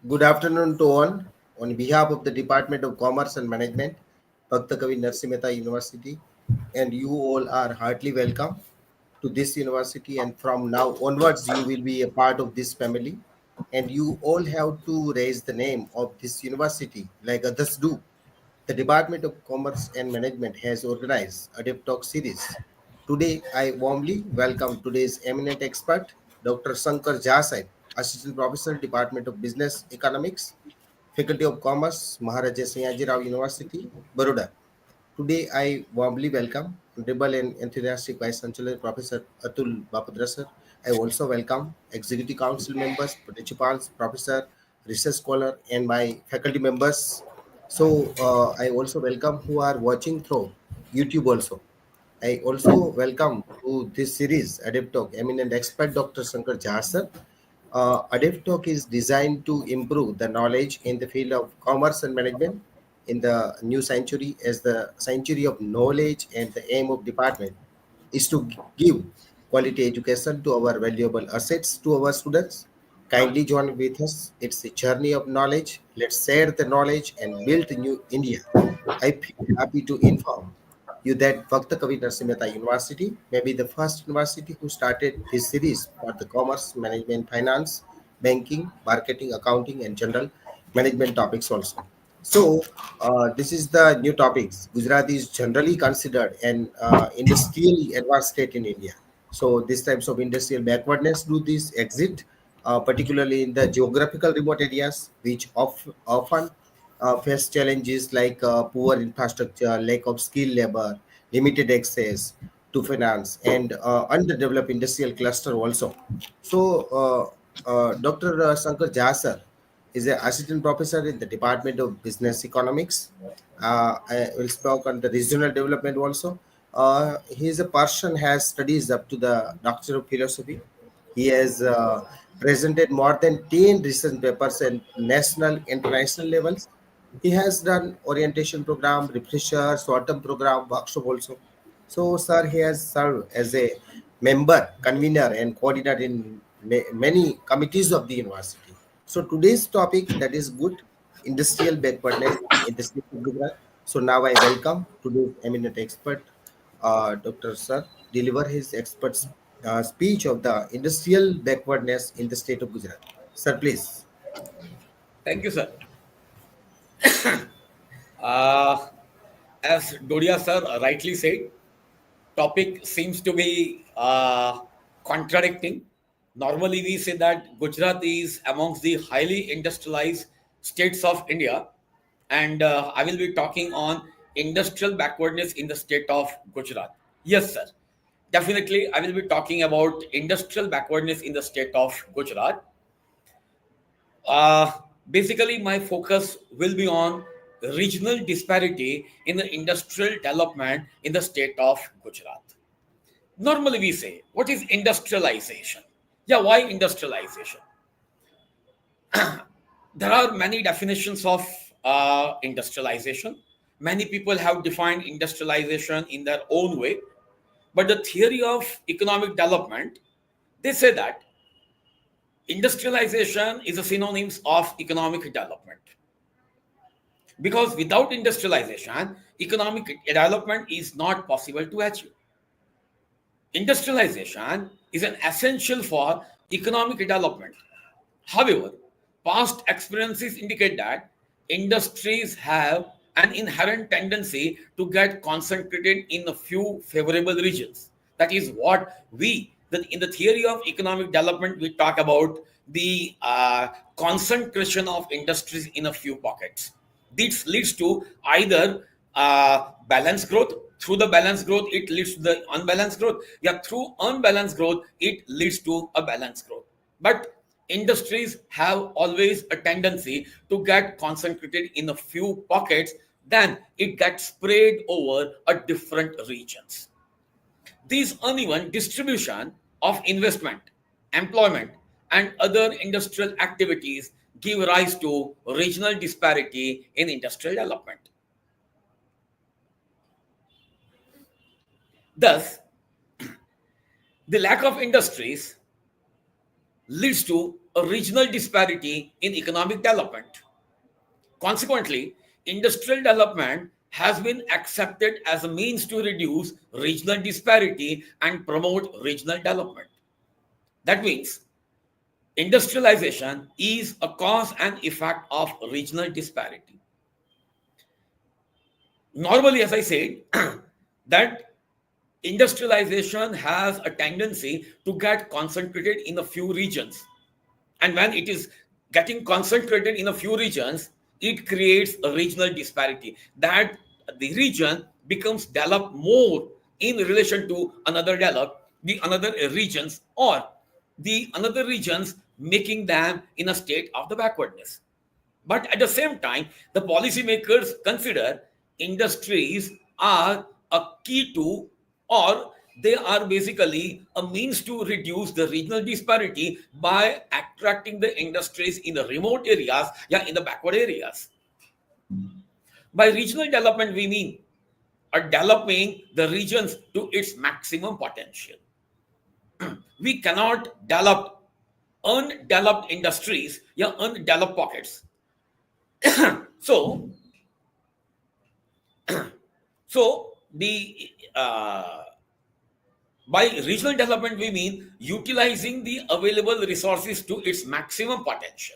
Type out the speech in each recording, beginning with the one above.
Good afternoon to all. On behalf of the Department of Commerce and Management, Bhakta Kavi Narsimeta University, and you all are heartily welcome to this university. And from now onwards, you will be a part of this family. And you all have to raise the name of this university like others do. The Department of Commerce and Management has organized a Deep Talk series. Today, I warmly welcome today's eminent expert, Dr. Shankar Jha Sahib, Assistant Professor, Department of Business Economics, Faculty of Commerce, Maharaja Sayaji Rao University, Baroda. Today, I warmly welcome Honorable and enthusiastic Vice Chancellor Professor Atul Bapadra sir. I also welcome Executive Council members, principals, professor, research scholar, and my faculty members. I also welcome who are watching through YouTube also. I also welcome to this series, Adept Talk, eminent expert Dr. Shankar Jha sir. Adept Talk is designed to improve the knowledge in the field of commerce and management in the new century as the century of knowledge, and the aim of department is to give quality education to our valuable assets to our students. Kindly join with us. It's a journey of knowledge. Let's share the knowledge and build a new India. I feel happy to inform you that Bhakta Kavi Narsimeta University may be the first university who started this series for the commerce, management, finance, banking, marketing, accounting, and general management topics also. This is the new topics. Gujarat is generally considered an industrially advanced state in India. So, these types of industrial backwardness do this exist, particularly in the geographical remote areas, which often face challenges like poor infrastructure, lack of skilled labor, limited access to finance, and underdeveloped industrial cluster also. Dr. Shankar Jha sir is an assistant professor in the Department of Business Economics. I will speak on the regional development also. He is a person has studies up to the Doctor of Philosophy. He has presented more than 10 research papers at national, international levels. He has done orientation program, refresher, short-term program, workshop also. So, sir, he has served as a member, convener, and coordinator in many committees of the university. So, today's topic that is good industrial backwardness in the state of Gujarat. So, now I welcome today's eminent expert, Dr. Sir, deliver his expert speech of the industrial backwardness in the state of Gujarat. Sir, please. Thank you, sir. Uh, as Dodia sir rightly said, topic seems to be contradicting. Normally, we say that Gujarat is amongst the highly industrialized states of India, and I will be talking on industrial backwardness in the state of Gujarat. Yes, sir. Definitely, I will be talking about industrial backwardness in the state of Gujarat. Uh, Basically, my focus will be on regional disparity in the industrial development in the state of Gujarat. Normally, we say, what is industrialization? Yeah, why industrialization? There are many definitions of industrialization. Many people have defined industrialization in their own way, but the theory of economic development, they say that industrialization is a synonyms of economic development. Because without industrialization, economic development is not possible to achieve. Industrialization is an essential for economic development. However, past experiences indicate that industries have an inherent tendency to get concentrated in a few favorable regions. That is what in the theory of economic development, we talk about the concentration of industries in a few pockets. This leads to either balanced growth. Through the balanced growth, it leads to the unbalanced growth. Yeah, through unbalanced growth, it leads to a balanced growth. But industries have always a tendency to get concentrated in a few pockets, then it gets spread over a different regions. This uneven distribution of investment, employment, and other industrial activities give rise to regional disparity in industrial development. Thus, the lack of industries leads to a regional disparity in economic development. Consequently, industrial development has been accepted as a means to reduce regional disparity and promote regional development. That means industrialization is a cause and effect of regional disparity. Normally, as I said, that industrialization has a tendency to get concentrated in a few regions. And when it is getting concentrated in a few regions, it creates a regional disparity that the region becomes developed more in relation to the another regions, or the another regions making them in a state of the backwardness. But at the same time, the policymakers consider industries are a key to, or they are basically a means to reduce the regional disparity by attracting the industries in the remote areas, yeah, in the backward areas. By regional development, we mean developing the regions to its maximum potential. We cannot develop undeveloped industries, yeah, undeveloped pockets. So, the by regional development we mean utilizing the available resources to its maximum potential.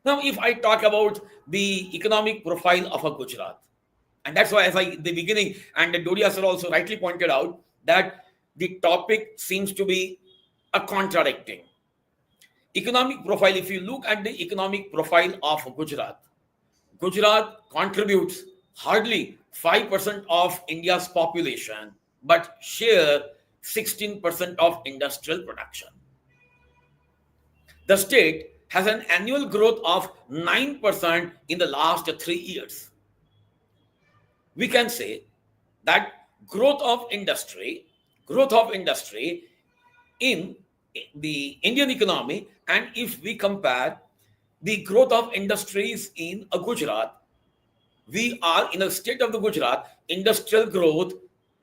Now, if I talk about the economic profile of a Gujarat, and that's why, as I the beginning, and Dodia sir also rightly pointed out that the topic seems to be a contradicting economic profile. If you look at the economic profile of Gujarat, Gujarat contributes hardly 5% of India's population, but share 16% of industrial production. The state has an annual growth of 9% in the last 3 years. We can say that growth of industry in the Indian economy, and if we compare the growth of industries in a Gujarat, we are in a state of the Gujarat, industrial growth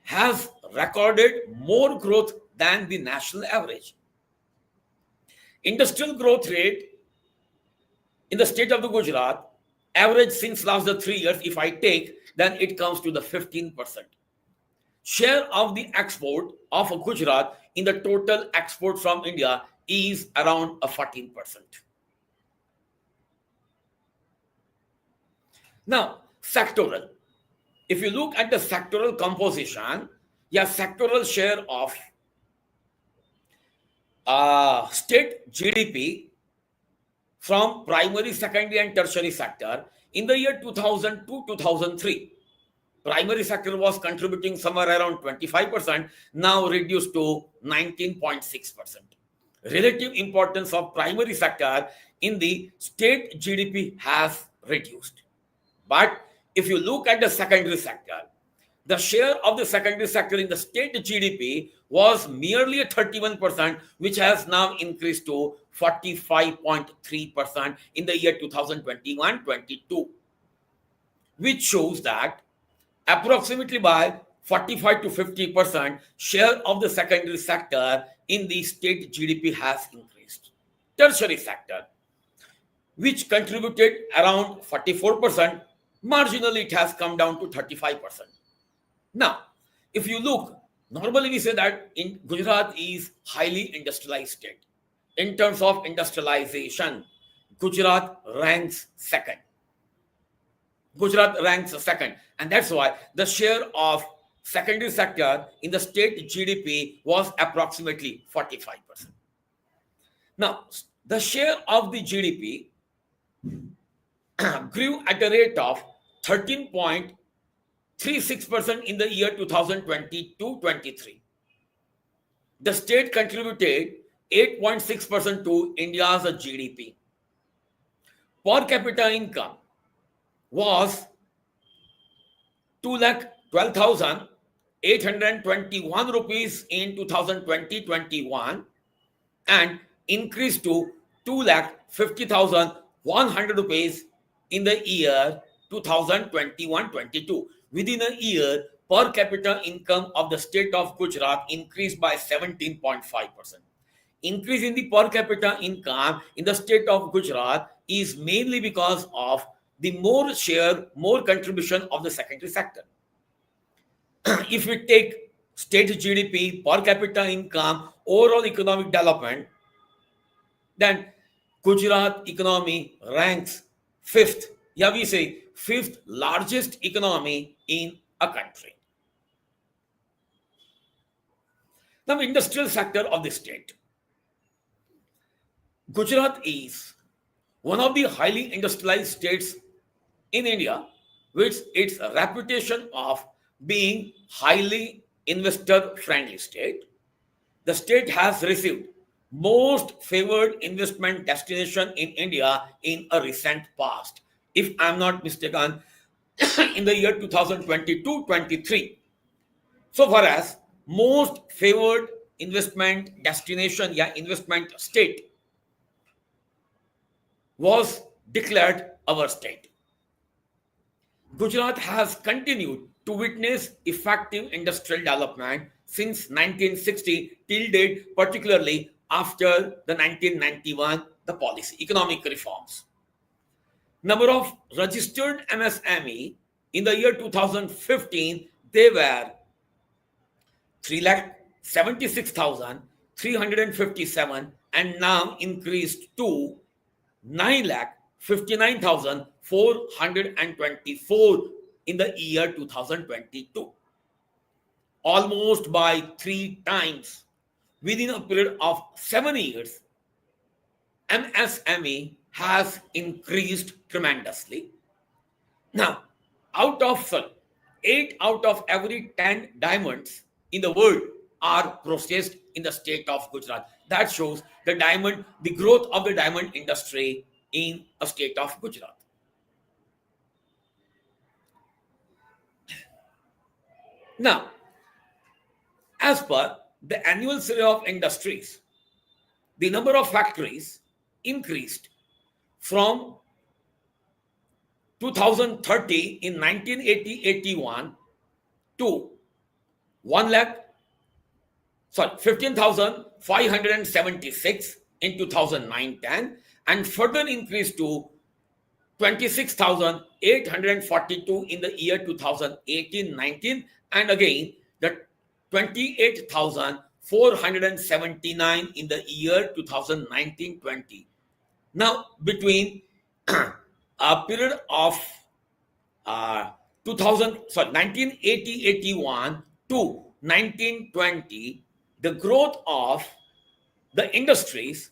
has recorded more growth than the national average. Industrial growth rate in the state of the Gujarat, average since last the 3 years, if I take, then it comes to the 15%. Share of the export of Gujarat in the total export from India is around a 14%. Now, sectoral. If you look at the sectoral composition, yeah, sectoral share of state GDP from primary, secondary, and tertiary sector in the year 2002-2003. Primary sector was contributing somewhere around 25%, now reduced to 19.6%. Relative importance of primary sector in the state GDP has reduced. But if you look at the secondary sector, the share of the secondary sector in the state GDP was merely 31%, which has now increased to 45.3% in the year 2021-22, which shows that approximately by 45 to 50% share of the secondary sector in the state GDP has increased. Tertiary sector, which contributed around 44%, marginally it has come down to 35%. Now, if you look, normally we say that in Gujarat is highly industrialized state. In terms of industrialization, Gujarat ranks second. And that's why the share of secondary sector in the state GDP was approximately 45%. Now, the share of the GDP grew at a rate of 13.36% in the year 2022-23. The state contributed 8.6% to India's GDP. Per capita income was 2,12,821 rupees in 2020-21 and increased to 2,50,100 rupees in the year 2021-22. Within a year, per capita income of the state of Gujarat increased by 17.5%. increase in the per capita income in the state of Gujarat is mainly because of the more share, more contribution of the secondary sector. If we take state GDP, per capita income, overall economic development, then Gujarat economy ranks fifth. Yeah, we say fifth largest economy in a country. Now, industrial sector of the state. Gujarat is one of the highly industrialized states in India, with its reputation of being highly investor-friendly state. The state has received most favored investment destination in India in a recent past. If I'm not mistaken, in the year 2022-23. So far as most favored investment destination, yeah, investment state was declared our state. Gujarat has continued to witness effective industrial development since 1960 till date, particularly after the 1991 the policy economic reforms. Number of registered MSME in the year 2015, they were 3,76,357 and now increased to 9,59,424 in the year 2022. Almost by 3 times within a period of 7 years, MSME has increased tremendously. Now, out of 8 out of every 10 diamonds in the world are processed in the state of Gujarat. That shows the growth of the diamond industry in a state of Gujarat. Now, as per the annual survey of industries, the number of factories increased from 2030 in 1980-81 to 15,576 in 2009-10 and further increased to 26,842 in the year 2018-19 and again the 28,479 in the year 2019-20. Now, between a period of 1980-81 to 1920, the growth of the industries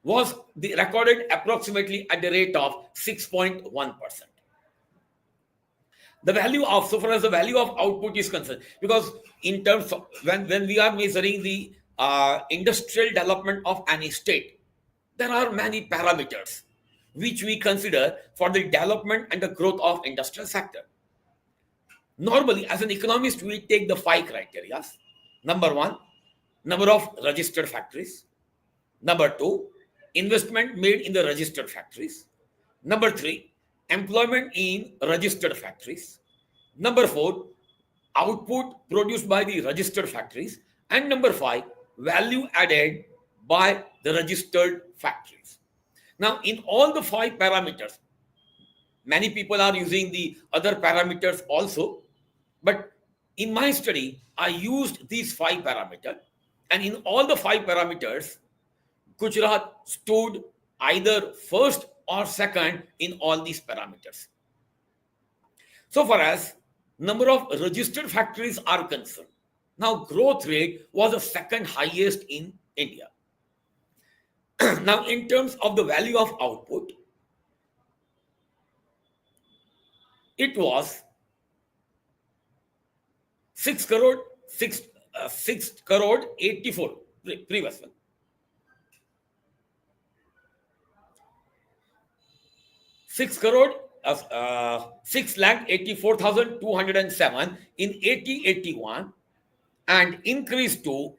was recorded approximately at the rate of 6.1%. The value of, so far as the value of output is concerned, because in terms of when we are measuring the industrial development of any state, there are many parameters which we consider for the development and the growth of industrial sector. Normally, as an economist, we take the 5 criteria. Number 1, number of registered factories. Number 2, investment made in the registered factories. Number 3, employment in registered factories. Number 4, output produced by the registered factories. And number 5, value added by the registered factories. Now, in all the 5 parameters, many people are using the other parameters also, but in my study, I used these 5 parameters, and in all the 5 parameters, Gujarat stood either first or second in all these parameters. So far as number of registered factories are concerned, now growth rate was the second highest in India. Now, in terms of the value of output, it was 6 crore 84 previous one. 6,84,207 in 80-81 and increased to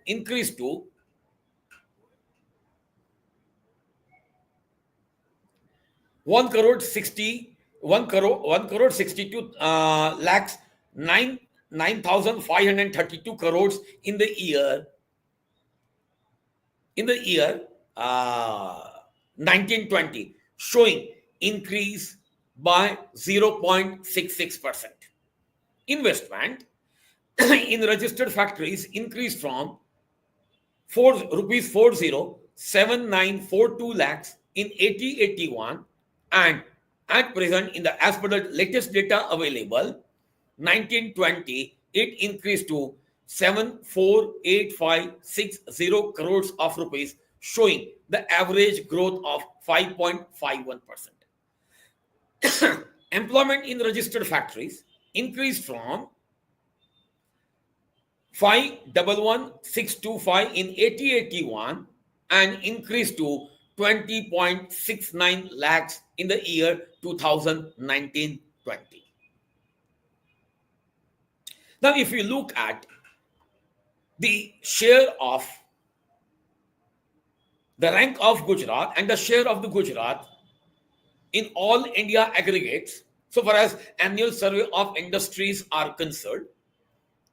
1 crore 62 lakhs 9,532 crores in the year in the year 1920, showing increase by 0.66%. Investment in registered factories increased from 4 rupees 407942 lakhs in 8081, and at present, in the as per the latest data available, 1920, it increased to 748560 crores of rupees, showing the average growth of 5.51%. Employment in registered factories increased from 5,11625 in 8081 and increased to 20.69 lakhs in the year 2019-20. Now, if you look at the share of the rank of Gujarat and the share of the Gujarat in all India aggregates, so far as annual survey of industries are concerned,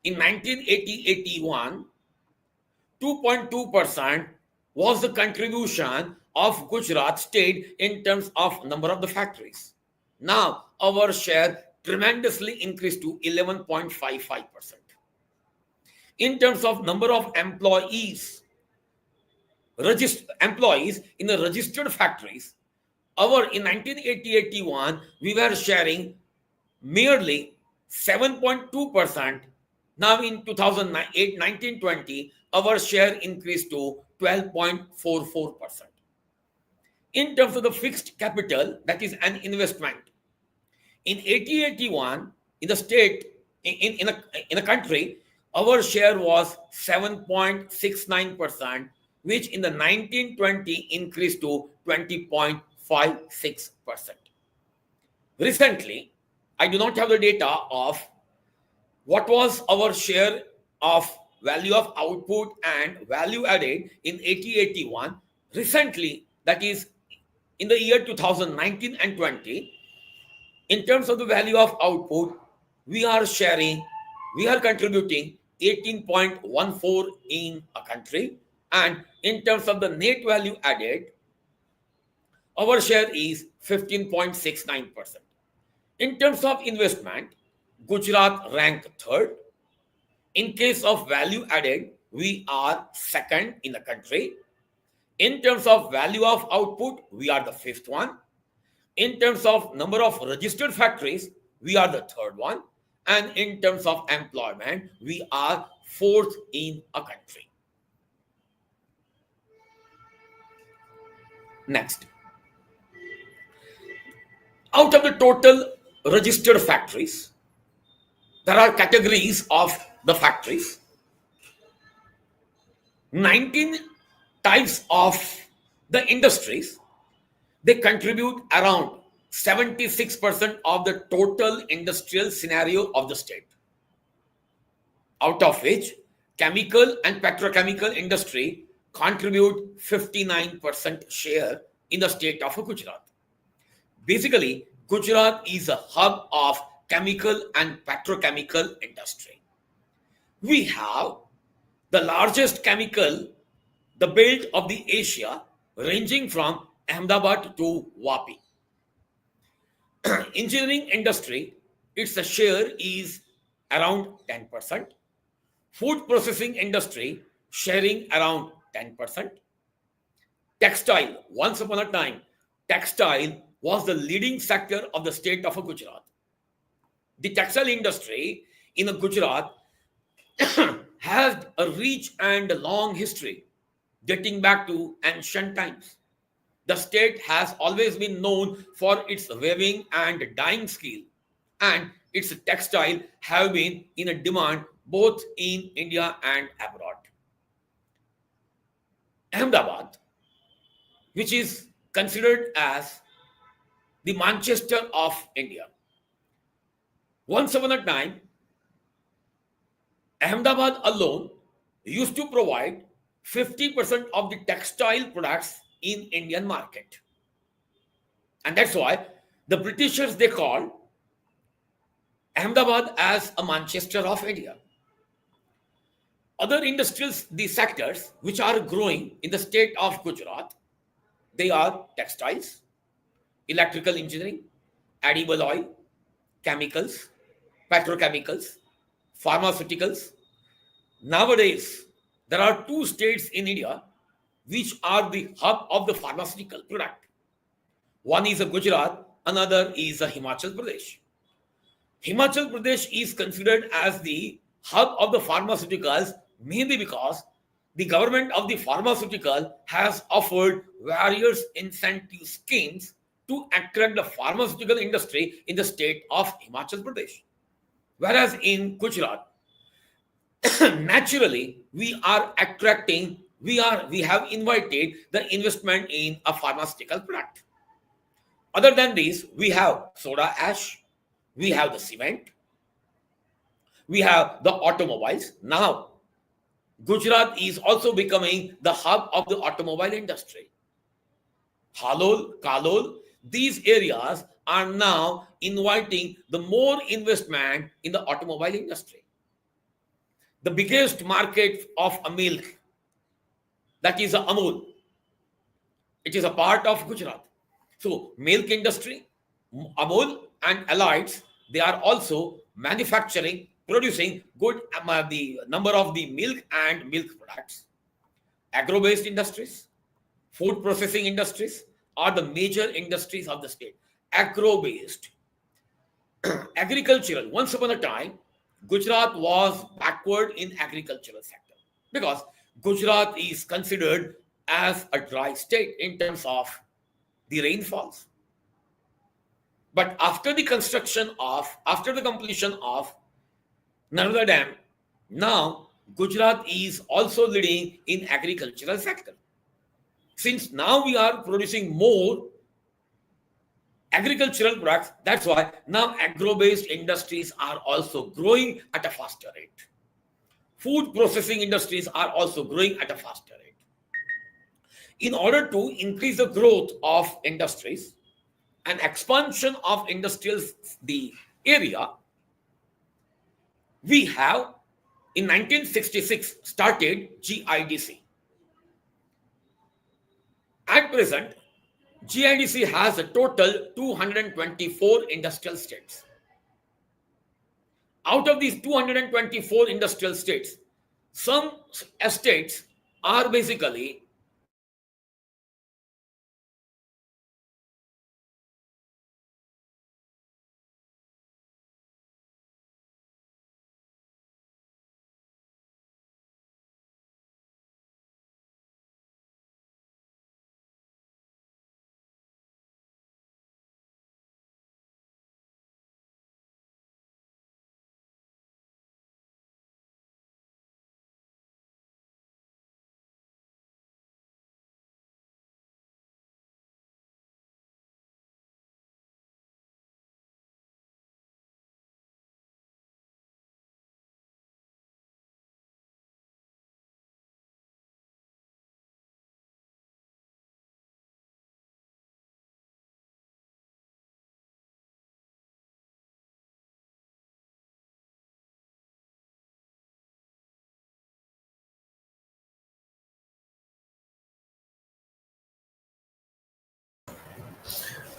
in 1980-81, 2.2% was the contribution of Gujarat state in terms of number of the factories. Now, our share tremendously increased to 11.55%. In terms of number of employees, employees in the registered factories, in 1980-81, we were sharing merely 7.2%. Now in 2008, 1920, our share increased to 12.44%. In terms of the fixed capital, that is an investment, in 80-81, in the state, in a country, our share was 7.69%, which in the 1920 increased to 20.56%. Recently, I do not have the data of what was our share of value of output and value added in 80-81. Recently, that is in the year 2019 and 20, in terms of the value of output, we are contributing 18.14 in a country, and in terms of the net value added, our share is 15.69%. In terms of investment, Gujarat ranked third. In case of value added, we are second in the country. In terms of value of output, we are the fifth one. In terms of number of registered factories, we are the third one. And in terms of employment, we are fourth in a country. Next. Out of the total registered factories, there are categories of the factories. 19 types of the industries, they contribute around 76% of the total industrial scenario of the state. Out of which, chemical and petrochemical industry contribute 59% share in the state of Gujarat. Basically, Gujarat is a hub of chemical and petrochemical industry. We have the largest chemical, the belt of the Asia, ranging from Ahmedabad to Vapi. Engineering industry, its share is around 10%. Food processing industry sharing around 10%. Textile, once upon a time, textile was the leading sector of the state of Gujarat. The textile industry in Gujarat has a rich and long history dating back to ancient times. The state has always been known for its weaving and dyeing skill, and its textile have been in a demand both in India and abroad. Ahmedabad, which is considered as the Manchester of India. Once upon a time, Ahmedabad alone used to provide 50% of the textile products in Indian market. And that's why the Britishers, they called Ahmedabad as a Manchester of India. Other industrial the sectors which are growing in the state of Gujarat, they are textiles, electrical engineering, edible oil, chemicals, petrochemicals, pharmaceuticals. Nowadays, there are two states in India which are the hub of the pharmaceutical product. One is a Gujarat, another is a Himachal Pradesh. Himachal Pradesh is considered as the hub of the pharmaceuticals mainly because the government of the pharmaceutical has offered various incentive schemes to attract the pharmaceutical industry in the state of Himachal Pradesh. Whereas in Gujarat, naturally we are attracting, we have invited the investment in a pharmaceutical product. Other than this, we have soda ash, we have the cement, we have the automobiles. Now, Gujarat is also becoming the hub of the automobile industry. Halol, Kalol, these areas are now inviting the more investment in the automobile industry. The biggest market of a milk, that is a Amul, it is a part of Gujarat. So, milk industry, Amul and allieds, they are also manufacturing, producing good the number of the milk and milk products. Agro-based industries, food processing industries are the major industries of the state. Agro-based, agricultural. Once upon a time, Gujarat was backward in agricultural sector because Gujarat is considered as a dry state in terms of the rainfalls. But after the completion of Narmada Dam, now Gujarat is also leading in agricultural sector. Since now we are producing more agricultural products, that's why now agro-based industries are also growing at a faster rate. Food processing industries are also growing at a faster rate. In order to increase the growth of industries and expansion of industrial the area, we have in 1966 started GIDC. At present, GIDC has a total 224 industrial states. Out of these 224 industrial states, some estates are basically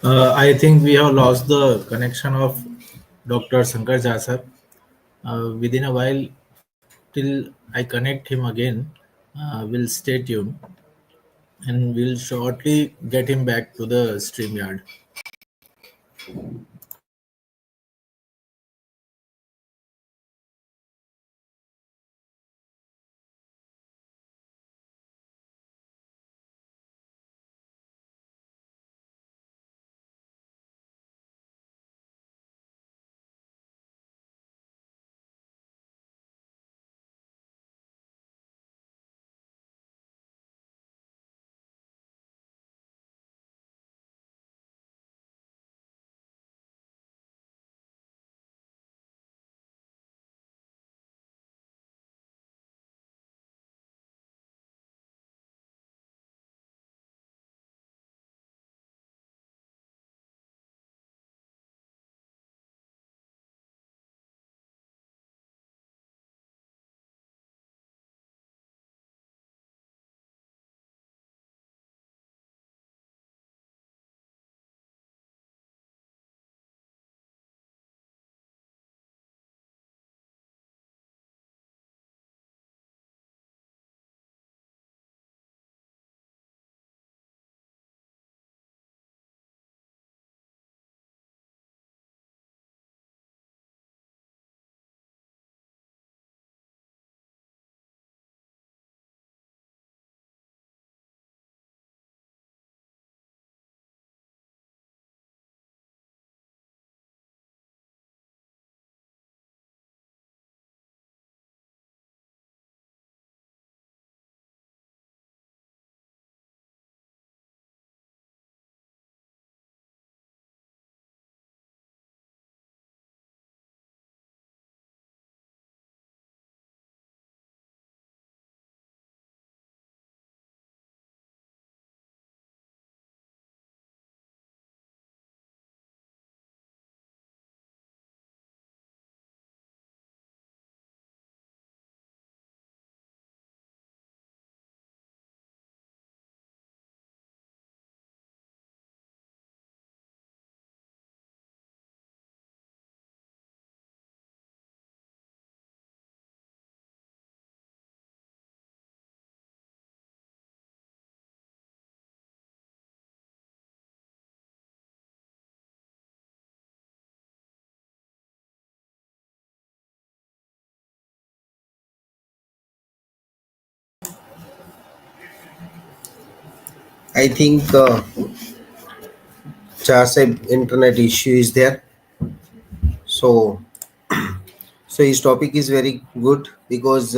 I think we have lost the connection of Dr. Shankar Jha sir. Within a while, till I connect him again, we'll stay tuned and we'll shortly get him back to the StreamYard. I think Chaseb internet issue is there. So, so his topic is very good because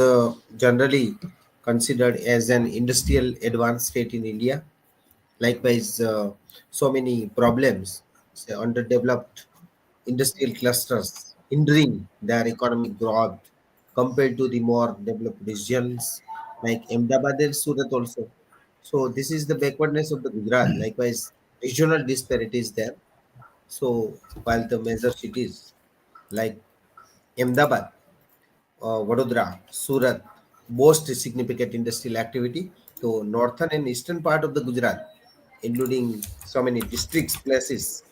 generally considered as an industrial advanced state in India. Likewise, so many problems, say underdeveloped industrial clusters hindering their economic growth compared to the more developed regions like Ahmedabad and Surat also. So this is the backwardness of the Gujarat. Likewise, regional disparities there. So while the major cities like Ahmedabad, Vadodara, Surat boast significant industrial activity, to northern and eastern part of the Gujarat, including so many districts, places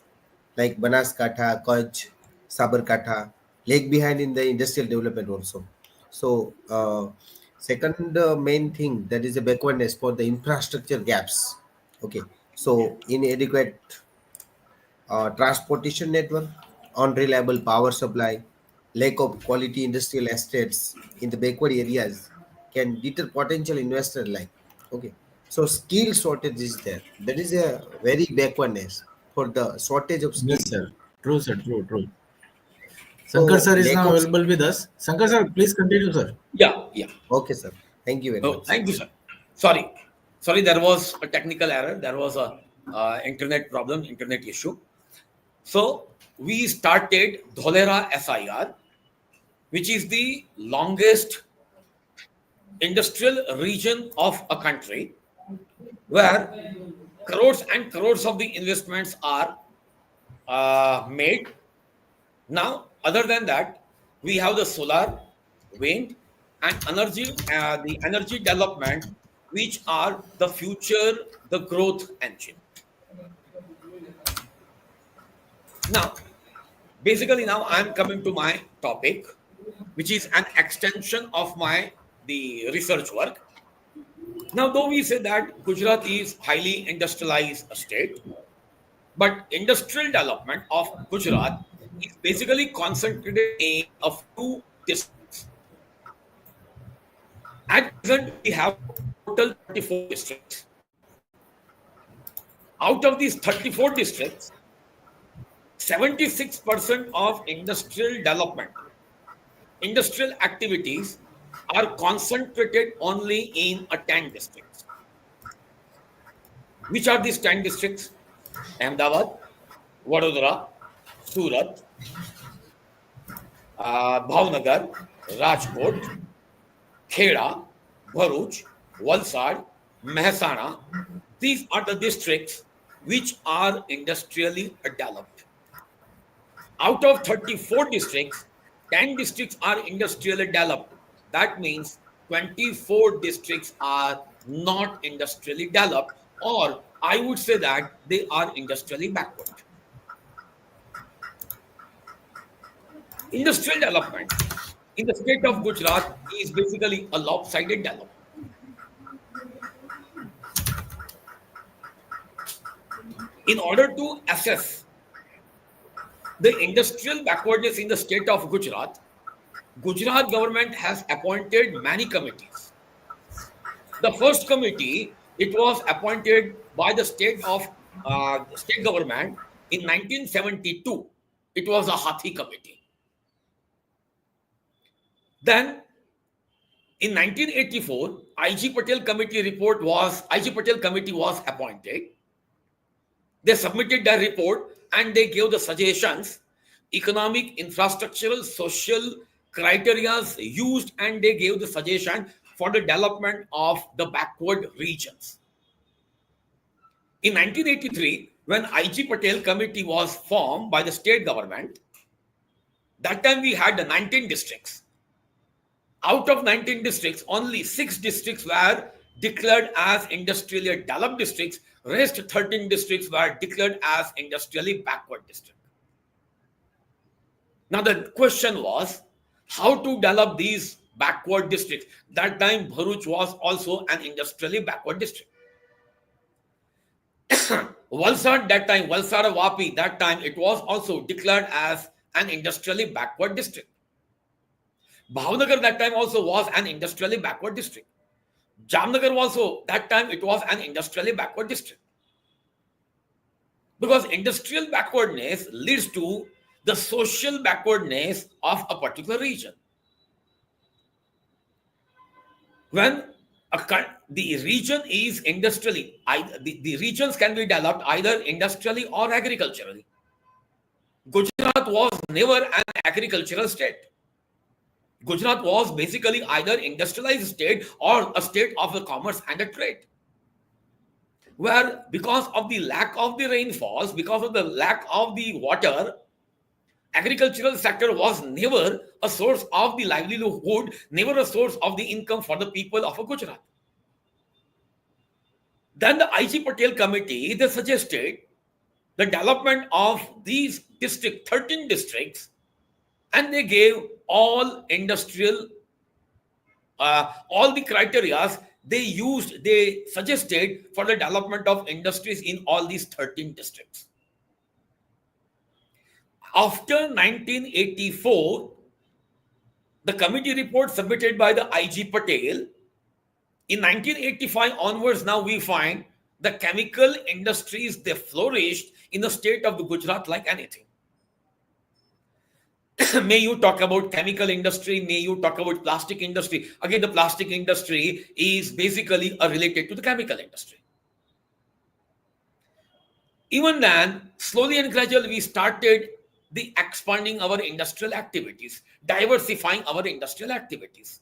like Banaskantha, Kutch, Sabarkantha, lag behind in the industrial development also. So, second main thing, that is a backwardness for the infrastructure gaps. Okay, so inadequate transportation network, unreliable power supply, lack of quality industrial estates in the backward areas can deter potential investor like. Okay, so skill shortage is there. That is a very backwardness for the shortage of skill. Yes, sir. True, sir. True, true. Shankar So sir is lack now of available with us. Shankar sir, please continue, sir. Yeah, yeah. okay, sir. Thank you very Oh, much. thank you, sir. Sorry, sorry, there was a technical error. There was a internet problem, internet issue. So we started Dholera SIR, which is the longest industrial region of a country where crores and crores of the investments are made. Now, other than that, we have the solar, wind, and the energy development, which are the future, the growth engine. Now, basically, now I'm coming to my topic, which is an extension of my the research work. Now, though we say that Gujarat is highly industrialized state, but industrial development of Gujarat is basically concentrated in a few districts. At present, we have total 34 districts. Out of these 34 districts, 76% of industrial development, industrial activities are concentrated only in a 10 districts. Which are these 10 districts? Ahmedabad, Vadodara, Surat, Bhavnagar, Rajkot, Kheda, Bharuch, Valsad, Mehsana. These are the districts which are industrially developed. Out of 34 districts, 10 districts are industrially developed. That means 24 districts are not industrially developed, or I would say that they are industrially backward. Industrial development in the state of Gujarat is basically a lopsided development. In order to assess the industrial backwardness in the state of Gujarat, Gujarat government has appointed many committees. The first committee, it was appointed by the state government in 1972. It was a Hathi committee. Then in 1984, IG Patel committee was appointed. They submitted their report and they gave the suggestions, economic, infrastructural, social criteria used, and they gave the suggestion for the development of the backward regions. In 1983, when IG Patel committee was formed by the state government, that time we had the 19 districts. Out of 19 districts, only 6 districts were declared as industrially developed districts. Rest 13 districts were declared as industrially backward districts. Now the question was how to develop these backward districts. That time Bharuch was also an industrially backward district. Valsad, that time, Valsad Vapi, that time it was also declared as an industrially backward district. Bhavnagar that time also was an industrially backward district. Jamnagar also, that time it was an industrially backward district. Because industrial backwardness leads to the social backwardness of a particular region. When the region is industrially, the regions can be developed either industrially or agriculturally. Gujarat was never an agricultural state. Gujarat was basically either industrialized state or a state of the commerce and a trade. Where because of the lack of the rainfalls, because of the lack of the water, agricultural sector was never a source of the livelihood, never a source of the income for the people of Gujarat. Then the I.G. Patel committee, they suggested the development of these 13 districts, and they gave all industrial, all the criterias they suggested for the development of industries in all these 13 districts. After 1984, the committee report submitted by the I.G. Patel, in 1985 onwards, now we find the chemical industries, they flourished in the state of the Gujarat like anything. May you talk about chemical industry, may you talk about plastic industry. Again, the plastic industry is basically related to the chemical industry. Even then, slowly and gradually, we started the expanding our industrial activities, diversifying our industrial activities.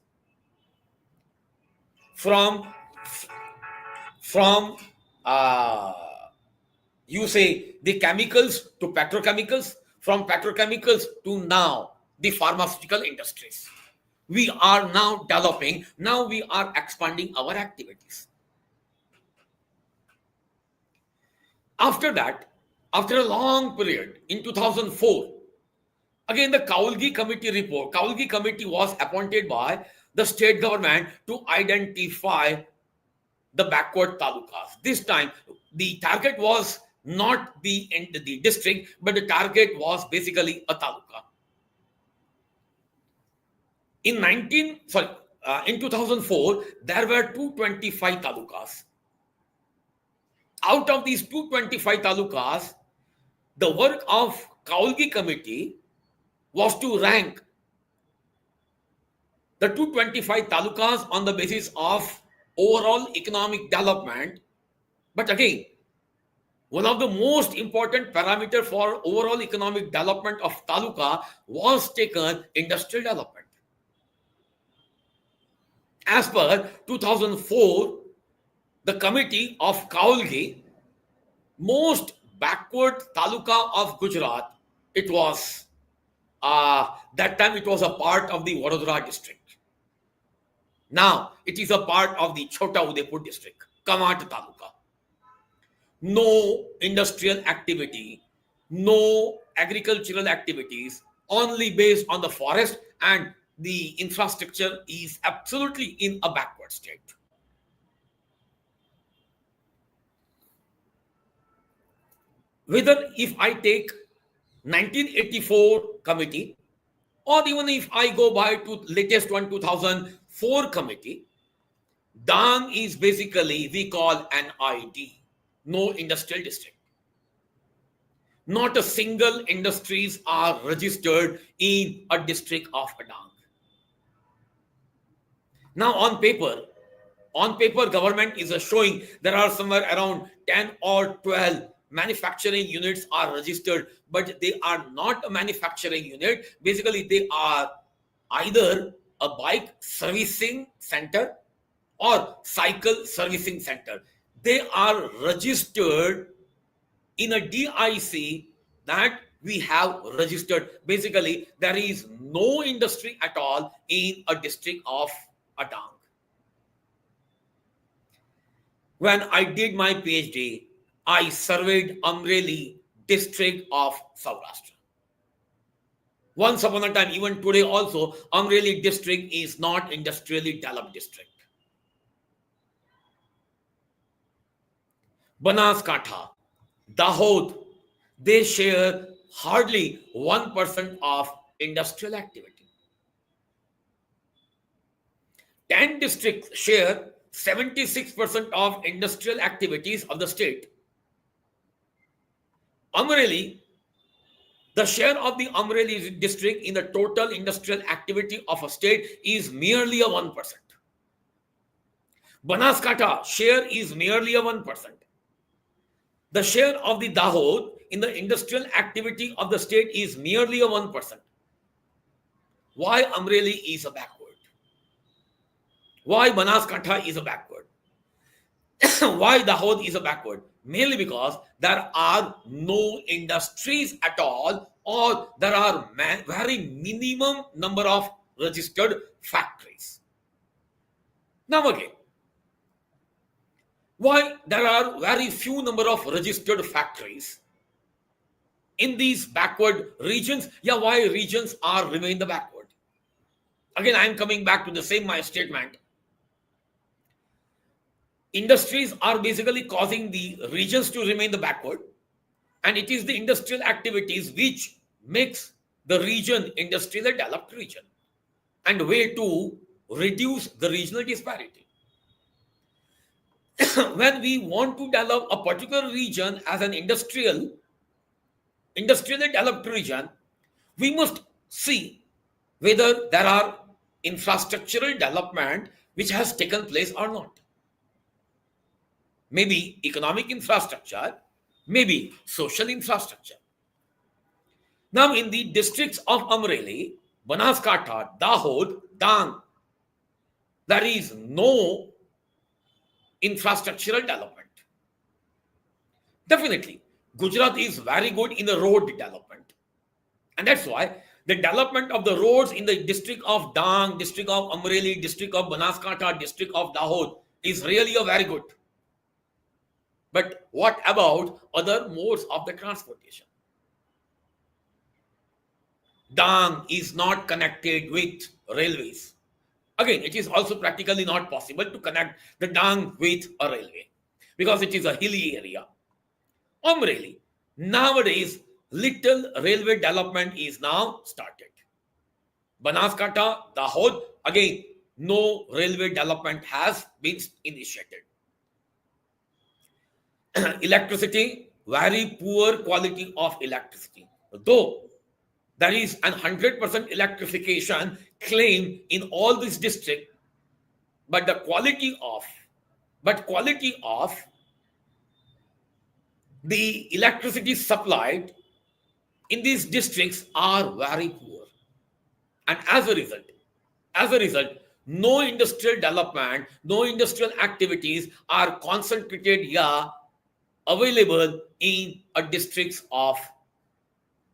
From you say the chemicals to petrochemicals, from petrochemicals to now the pharmaceutical industries. We are now developing, now we are expanding our activities. After that, after a long period, in 2004, again the Kaulgi committee report, Kaulgi committee was appointed by the state government to identify the backward talukas. This time, the target was not the district, but the target was basically a taluka. In 2004, there were 225 talukas. Out of these 225 talukas, the work of Kaulgi committee was to rank the 225 talukas on the basis of overall economic development. But again, one of the most important parameter for overall economic development of taluka was taken industrial development. As per 2004, the committee of Kaulgi, most backward taluka of Gujarat, it was, that time it was a part of the Vadodara district. Now, it is a part of the Chota Udaipur district, Kamat taluka. No industrial activity, no agricultural activities, only based on the forest, and the infrastructure is absolutely in a backward state. Whether if I take 1984 committee, or even if I go by to latest one 2004 committee, Dang is basically we call an ID, no industrial district. Not a single industries are registered in a district of Dang. Now on paper, government is showing there are somewhere around 10 or 12 manufacturing units are registered, but they are not a manufacturing unit. Basically, they are either a bike servicing center or cycle servicing center. They are registered in a DIC that we have registered. Basically, there is no industry at all in a district of Adang. When I did my PhD, I surveyed Amreli district of Saurashtra. Once upon a time, even today also, Amreli district is not industrially developed district. Banaskantha, Dahod, they share hardly 1% of industrial activity. 10 districts share 76% of industrial activities of the state. Amreli, the share of the Amreli district in the total industrial activity of a state is merely a 1%. Banaskantha share is merely a 1%. The share of the Dahod in the industrial activity of the state is merely a 1%. Why Amreli is a backward? Why Banaskantha is a backward? Why Dahod is a backward? Mainly because there are no industries at all, or there are very minimum number of registered factories. Now again, why there are very few number of registered factories in these backward regions? Yeah, why regions are remain the backward? Again, I am coming back to the same my statement. Industries are basically causing the regions to remain the backward, and it is the industrial activities which makes the region industrially developed region and way to reduce the regional disparity. When we want to develop a particular region as an industrially developed region, we must see whether there are infrastructural development which has taken place or not. Maybe economic infrastructure, maybe social infrastructure. Now, in the districts of Amreli, Banaskantha, Dahod, Dang, there is no infrastructural development. Definitely, Gujarat is very good in the road development. And that's why the development of the roads in the district of Dang, district of Amreli, district of Banaskantha, district of Dahod is really a very good. But what about other modes of the transportation? Dang is not connected with railways. Again, it is also practically not possible to connect the Dang with a railway because it is a hilly area. Amreli, nowadays, little railway development is now started. Banaskantha, Dahod, again, no railway development has been initiated. Electricity, very poor quality of electricity. Though there is an 100% electrification claim in all this district, but the quality of the electricity supplied in these districts are very poor, and as a result, no industrial development, no industrial activities are concentrated here available in a districts of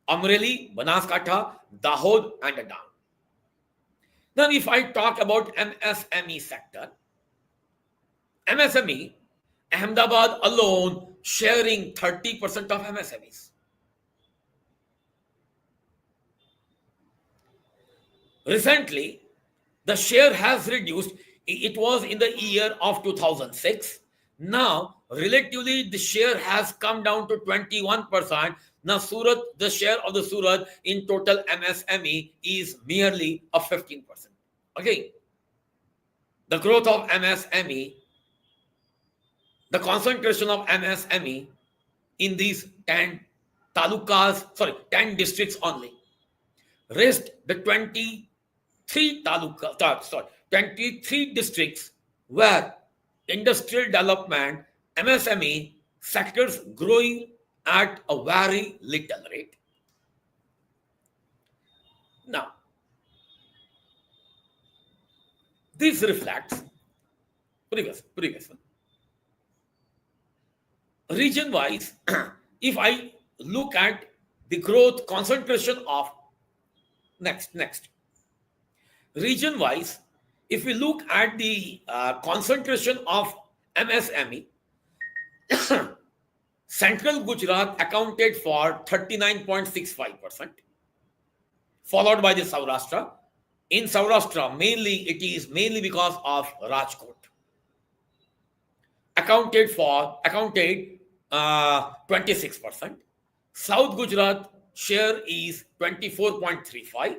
Amreli, Banaskantha, Dahod, and Dang. Now, if I talk about MSME sector, MSME, Ahmedabad alone sharing 30% of MSMEs. Recently, the share has reduced. It was in the year of 2006. Now, relatively, the share has come down to 21%. Now, Surat, the share of the Surat in total MSME is merely a 15%. Okay. The growth of MSME, the concentration of MSME in these 10 10 districts only. Rest the 23 districts where industrial development, MSME sectors growing at a very little rate. Now, this reflects previous one. Region-wise, if I look at the growth concentration of next region-wise, if we look at the concentration of MSME, Central Gujarat accounted for 39.65%, followed by the Saurashtra. In Saurashtra, it is mainly because of Rajkot. Accounted 26%. South Gujarat share is 24.35%.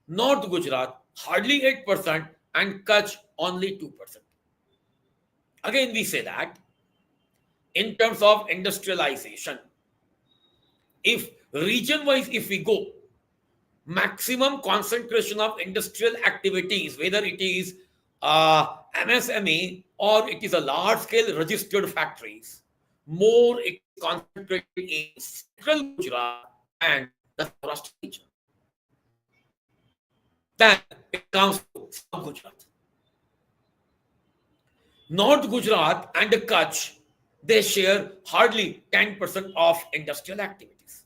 North Gujarat hardly 8%, and Kutch only 2%. Again, we say that in terms of industrialization, if region wise, if we go, maximum concentration of industrial activities, whether it is MSME or it is a large scale registered factories, more it is concentrated in central Gujarat and the Saurashtra region. Then it comes to South Gujarat. North Gujarat and Kutch, they share hardly 10% of industrial activities.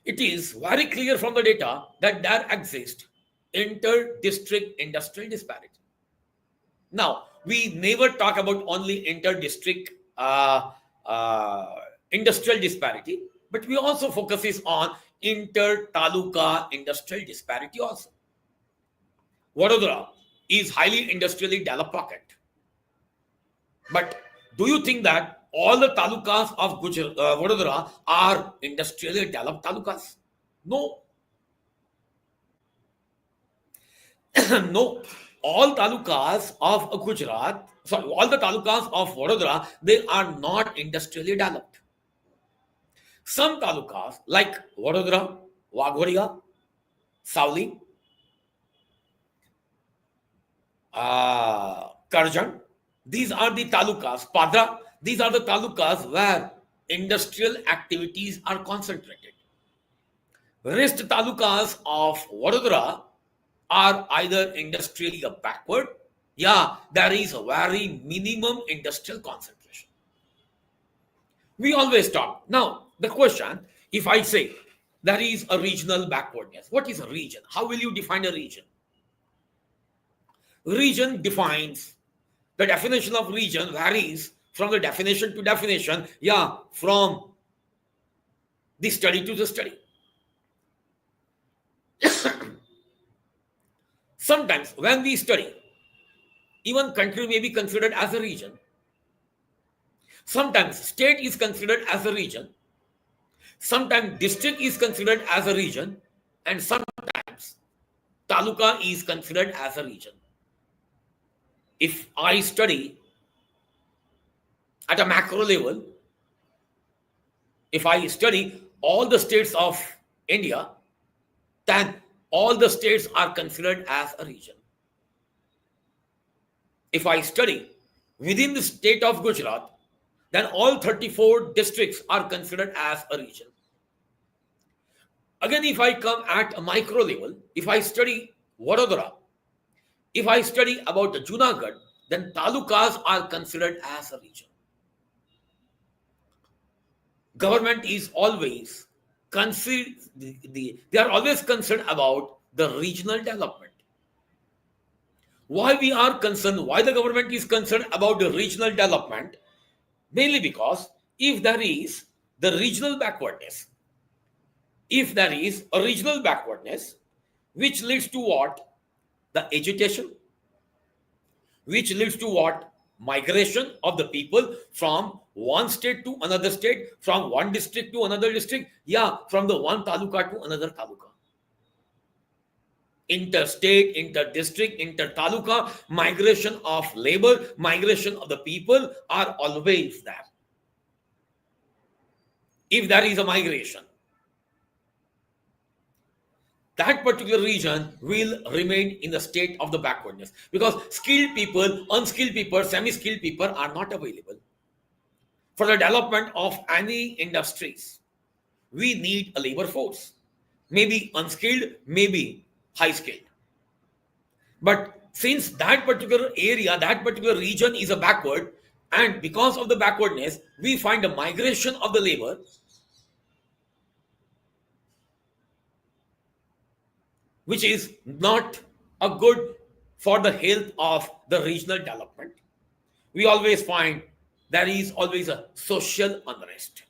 It is very clear from the data that there exists inter-district industrial disparity. Now, we never talk about only inter-district industrial disparity, but we also focuses on inter-taluka industrial disparity also. Vadodara is highly industrially developed pocket. But do you think that all the talukas of Vadodara are industrially developed talukas? No. No. All talukas of Gujarat, sorry, all the talukas of Vadodara, they are not industrially developed. Some talukas like Vadodara, Waghodia, Savli, Karjan, these are the talukas, Padra, these are the talukas where industrial activities are concentrated. Rest talukas of Vadodara are either industrially backward, yeah, there is a very minimum industrial concentration. We always talk. Now, the question, if I say there is a regional backwardness, what is a region? How will you define a region? Region defines, the definition of region varies from the definition to definition, yeah, from the study to the study. Sometimes when we study, even country may be considered as a region. Sometimes state is considered as a region. Sometimes district is considered as a region. And sometimes taluka is considered as a region. If I study at a macro level, if I study all the states of India, then all the states are considered as a region. If I study within the state of Gujarat, then all 34 districts are considered as a region. Again, if I come at a micro level, if I study Vadodara, if I study about the Junagadh, then talukas are considered as a region. Government is always they are always concerned about the regional development. Why we are concerned, why the government is concerned about the regional development? Mainly because if there is the regional backwardness, if there is a regional backwardness, which leads to what? The agitation, which leads to what? Migration of the people from one state to another state, from one district to another district, yeah, from the one taluka to another taluka. Interstate, inter-district, inter-taluka, migration of labor, migration of the people are always there. If there is a migration, that particular region will remain in the state of the backwardness because skilled people, unskilled people, semi-skilled people are not available. For the development of any industries, we need a labor force, maybe unskilled, maybe high skilled. But since that particular area, that particular region is a backward, and because of the backwardness, we find a migration of the labor, which is not a good for the health of the regional development. We always find there is always a social unrest.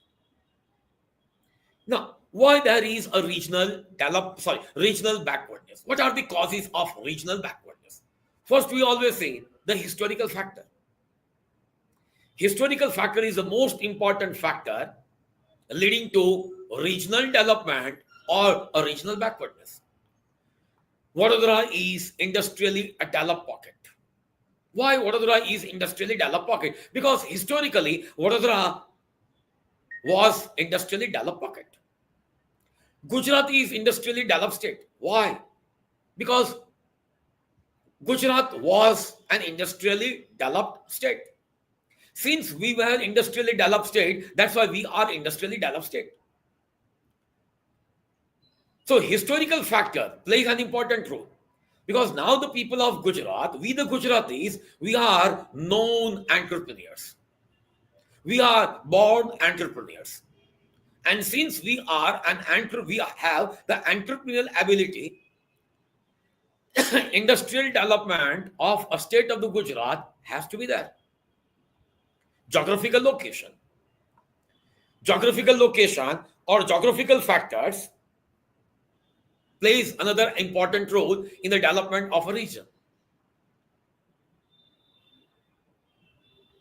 Now, why there is a regional backwardness? What are the causes of regional backwardness? First, we always say the historical factor. Historical factor is the most important factor leading to regional development or a regional backwardness. Vadodara is industrially a developed pocket. Why Vadodara is industrially developed pocket? Because historically, Vadodara was industrially developed pocket. Gujarat is industrially developed state. Why? Because Gujarat was an industrially developed state. Since we were industrially developed state, that's why we are industrially developed state. So historical factor plays an important role. Because now the people of Gujarat, we the Gujaratis, we are known entrepreneurs. We are born entrepreneurs. And since we are we have the entrepreneurial ability, industrial development of a state of the Gujarat has to be there. Geographical location. Geographical location or geographical factors plays another important role in the development of a region.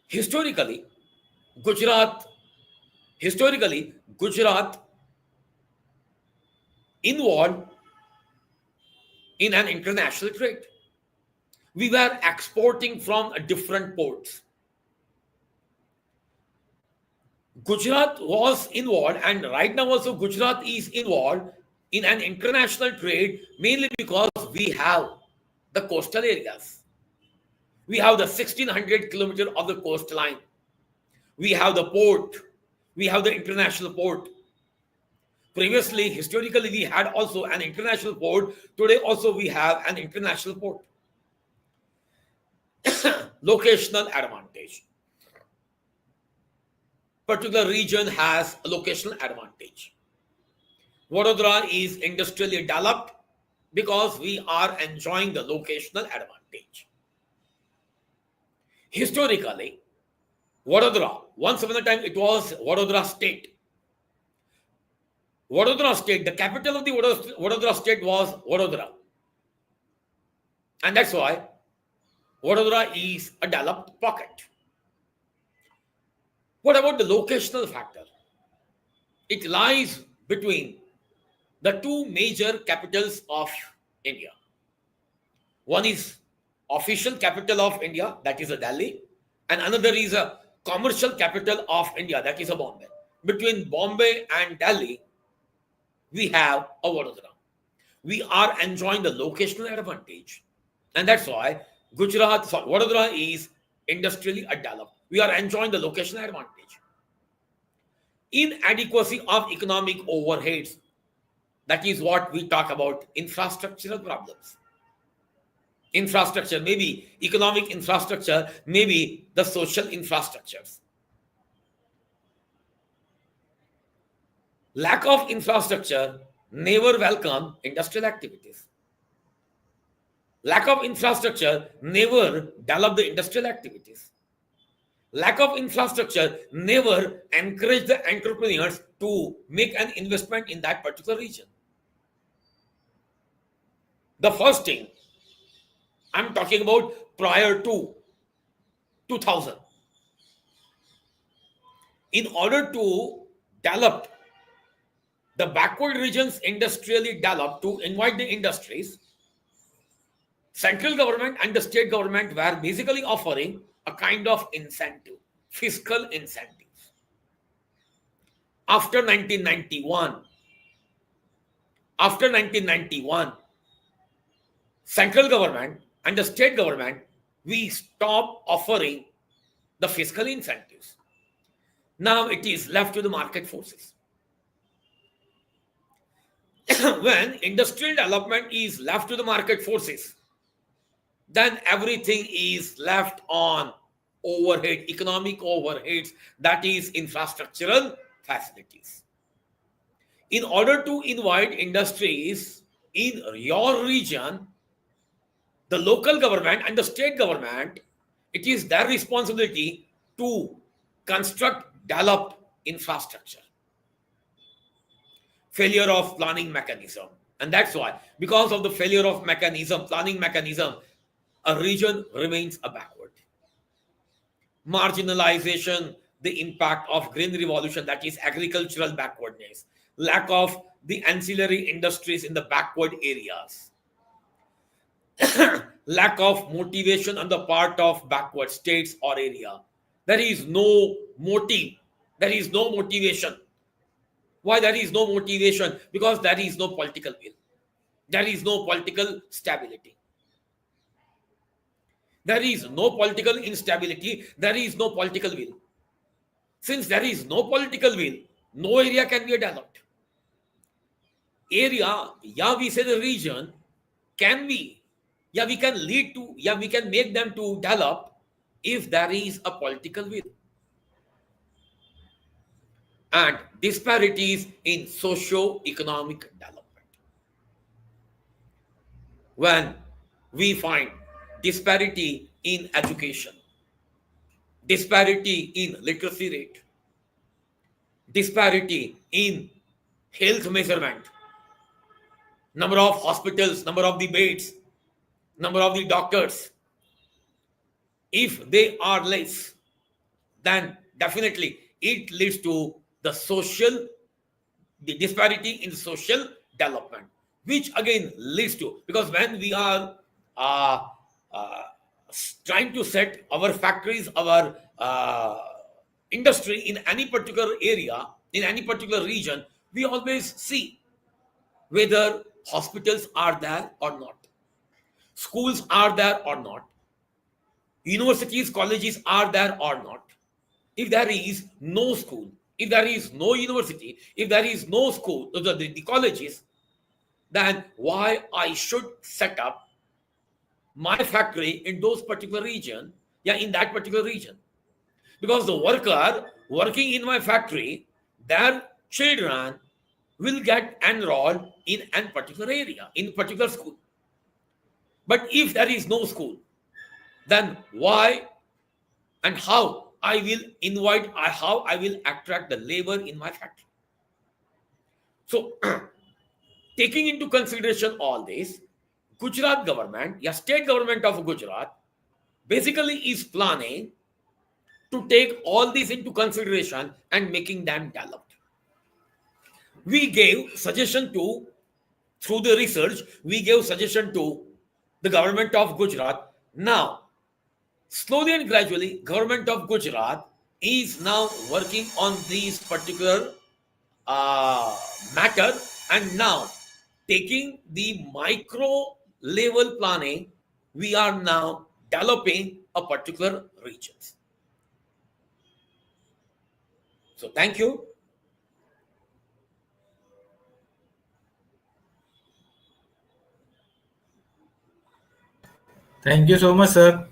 Historically, Gujarat involved in an international trade. We were exporting from different ports. Gujarat was involved, and right now also Gujarat is involved in an international trade, mainly because we have the coastal areas. We have the 1600 kilometers of the coastline. We have the port. We have the international port. Previously, historically, we had also an international port. Today also we have an international port. Locational advantage. Particular region has a locational advantage. Vadodara is industrially developed because we are enjoying the locational advantage. Historically, Vadodara, once upon a time it was Vadodara state. Vadodara state, the capital of the Vadodara state was Vadodara. And that's why Vadodara is a developed pocket. What about the locational factor? It lies between the two major capitals of India. One is official capital of India, that is a Delhi, and another is a commercial capital of India, that is a Bombay. Between Bombay and Delhi, we have a Vadodara. We are enjoying the locational advantage, and that's why Vadodara is industrially developed. We are enjoying the locational advantage. Inadequacy of economic overheads, that is what we talk about, infrastructural problems. Infrastructure, maybe economic infrastructure, maybe the social infrastructures. Lack of infrastructure never welcome industrial activities. Lack of infrastructure never develop the industrial activities. Lack of infrastructure never encourage the entrepreneurs to make an investment in that particular region. The first thing I'm talking about prior to 2000. In order to develop the backward regions industrially developed, to invite the industries, central government and the state government were basically offering a kind of incentive, fiscal incentives. After 1991, central government and the state government, we stopped offering the fiscal incentives. Now it is left to the market forces. When industrial development is left to the market forces, then everything is left on overhead, economic overheads, that is infrastructural facilities. In order to invite industries in your region, the local government and the state government, it is their responsibility to construct, develop infrastructure. Failure of planning mechanism. And that's why, because of the failure of planning mechanism, a region remains a backward. Marginalization, the impact of green revolution, that is agricultural backwardness, lack of the ancillary industries in the backward areas, lack of motivation on the part of backward states or area. There is no motive. There is no motivation. Why there is no motivation? Because there is no political will. There is no political stability. There is no political instability. There is no political will. Since there is no political will, no area can be developed. Area, yeah, we say the region can be, yeah, we can lead to, yeah, we can make them to develop if there is a political will. And disparities in socio-economic development. When we find disparity in education, disparity in literacy rate, disparity in health measurement, number of hospitals, number of the beds, number of the doctors, if they are less, then definitely it leads to the disparity in social development, which again leads to, because when we are uh, uh, trying to set our factories, our industry in any particular area, in any particular region, we always see whether hospitals are there or not, schools are there or not, universities, colleges are there or not. If there is no school, if there is no university, if there is no school, the colleges, then why I should set up my factory in those particular region, yeah, in that particular region? Because the worker working in my factory, their children will get enrolled in a particular area, in particular school. But if there is no school, then why and how I will invite, how I will attract the labor in my factory? So, taking into consideration all this, Gujarat government, yeah, state government of Gujarat, basically is planning to take all these into consideration and making them developed. We gave suggestion to, through the research, we gave suggestion to the government of Gujarat. Now, slowly and gradually, government of Gujarat is now working on these particular matter, and now taking the micro level planning, we are now developing a particular regions. So thank you. Thank you so much, sir.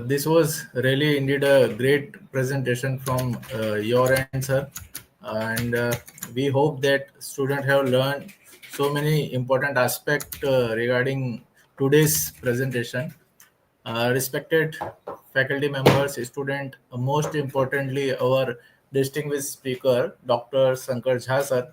This was really indeed a great presentation from your end, sir. And we hope that students have learned so many important aspects regarding today's presentation. Respected faculty members, student, most importantly, our distinguished speaker, Dr. Sankar Jha, sir.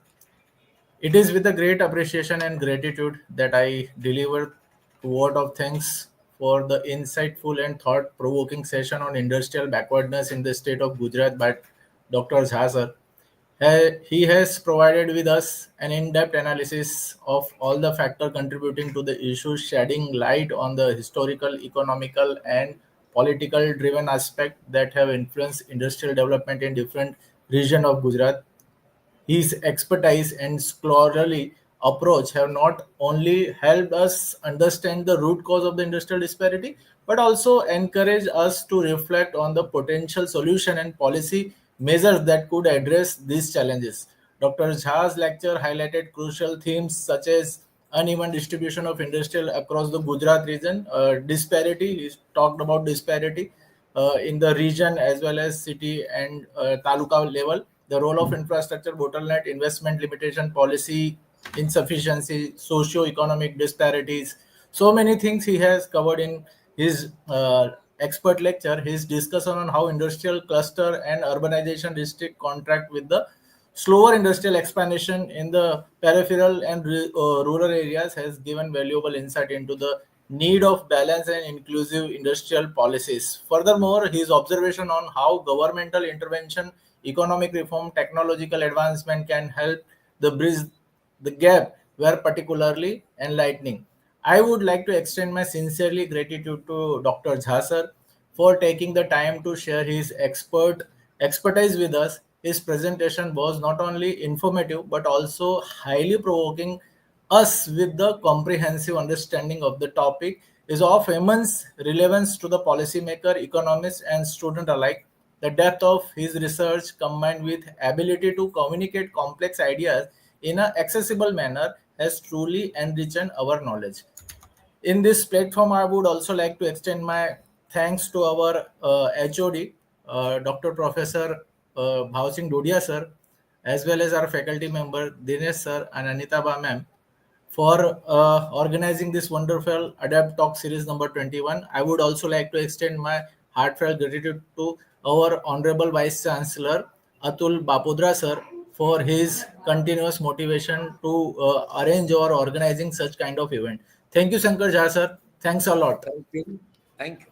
It is with a great appreciation and gratitude that I deliver a word of thanks for the insightful and thought-provoking session on industrial backwardness in the state of Gujarat by Dr. Jha, sir. He has provided with us an in-depth analysis of all the factors contributing to the issue, shedding light on the historical, economical, and political driven aspect that have influenced industrial development in different regions of Gujarat. His expertise and scholarly approach have not only helped us understand the root cause of the industrial disparity, but also encouraged us to reflect on the potential solution and policy measures that could address these challenges. Dr. Jha's lecture highlighted crucial themes such as uneven distribution of industrial across the Gujarat region, disparity. He talked about disparity in the region as well as city and taluka level, the role of infrastructure bottleneck, investment limitation policy, insufficiency, socio-economic disparities. So many things he has covered in his expert lecture. His discussion on how industrial cluster and urbanization district contract with the slower industrial expansion in the peripheral and rural areas has given valuable insight into the need of balanced and inclusive industrial policies. Furthermore, his observation on how governmental intervention, economic reform, technological advancement can help the bridge the gap were particularly enlightening. I would like to extend my sincerely gratitude to Dr. Jha sir for taking the time to share his expertise with us. His presentation was not only informative but also highly provoking us with the comprehensive understanding of the topic is of immense relevance to the policymaker, economists, and student alike. The depth of his research combined with ability to communicate complex ideas in an accessible manner has truly enriched our knowledge. In this platform, I would also like to extend my thanks to our HOD, Dr. Professor Bhav Singh Dodia sir, as well as our faculty member Dinesh sir and Anita Ba ma'am for organizing this wonderful Adapt Talk series number 21. I would also like to extend my heartfelt gratitude to our Honorable Vice Chancellor Atul Bapodra sir for his continuous motivation to arrange or organizing such kind of event. Thank you, Shankar Jha sir. Thanks a lot. Thank you. Thank you.